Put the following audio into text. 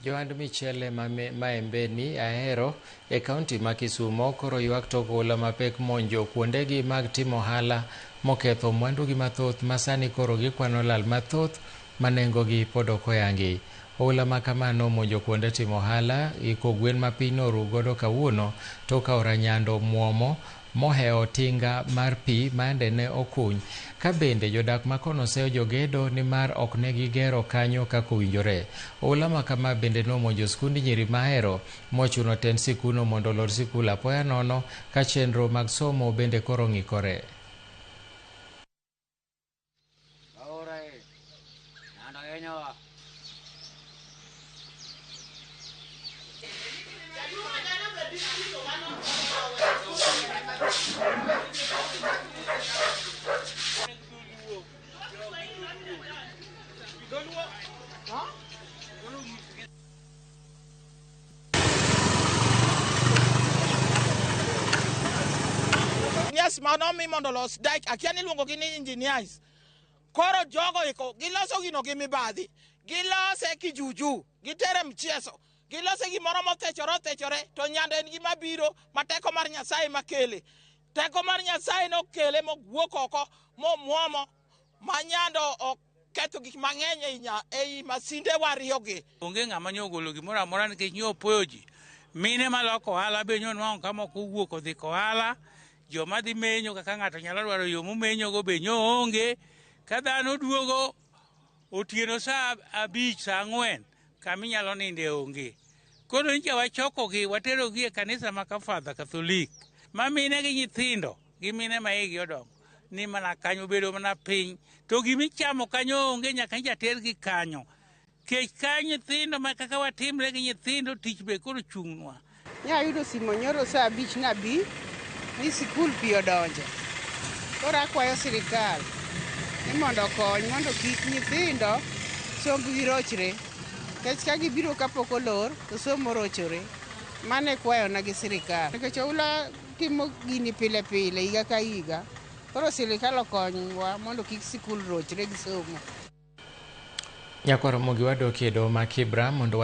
Johand michele maembeni Ahero e kaunti ma Kisumo koro ywak tok oula mapek monjo kuondegi mag timo ohala moketho mwandugi mathoth masani koro gikwano lal mathoth manengogi pod ok oyangi. Oula ma kamano monjo kuonde timo ohala iko gwen ma piny noru godo kawuono tok aora Nyando muomo moheo tinga mar pi mande ne okuny, ka bende jodak ma kono seyo jogedo ni mar ok ne gigero kanyo kaka owinjore. Oula ma kama bende nomonjo skund nyiri ma Ahero mochuno tend sikuno mondo olor sikul apoya nono ka chenro mag somo bende koro ng'ikore. Yes, manomi mondo los dak akiani luongo gi ni engineers. Koro jogo iko giloso gino gi mibadhi. Gilose kijuju, gitere mchieso. Gilose gimoro mothechore to Nyando en gima biro mateko mar Nyasaye makele. Teko mar Nyasaye no kele mowuok oko muomo ma Nyando oketho gik mang'eny ei masinde wariyogi. Onge ng'ama nyogolo gimoro amora nikech nyopoyo ji. Mine maloko ohala be nyon kama ok owuok odhi kohala. Joma dhi menyo kaka ng'ato nyalo dwaro yo momenyogo be onge. Ka dhano duogo otieno sa 5 sa 4 kama inyalo ninde onge. Koro nyicha wachokogi waterogi e kanisa ma Father Catholic. Ma mine gi nyithindo gi mine ma igi odongo ni mana kanyo bedo mana piny. To gimichamo kanyo onge nyaka nja tergi kanyo. Kech ka nyithindo ma kaka watimre gi nyithindo tich be koro chung'nwa. Nyayudo simo nyoro sa 5 nabi ni sikul pi odonjo. Koro akwayo sirikal ni mondo okony mondo kik nyithindo sombgi rochre. Kech ka gibiro kapok olor to somo rochore. Mano e kwayona gi sirikal. Nikech oula timo gini pile pile higa ka higa. Koro sirikal okonywa mondo kik sikul rochre gi somo. Nyakwaro Mogi wadok e doho ma Kibra mondo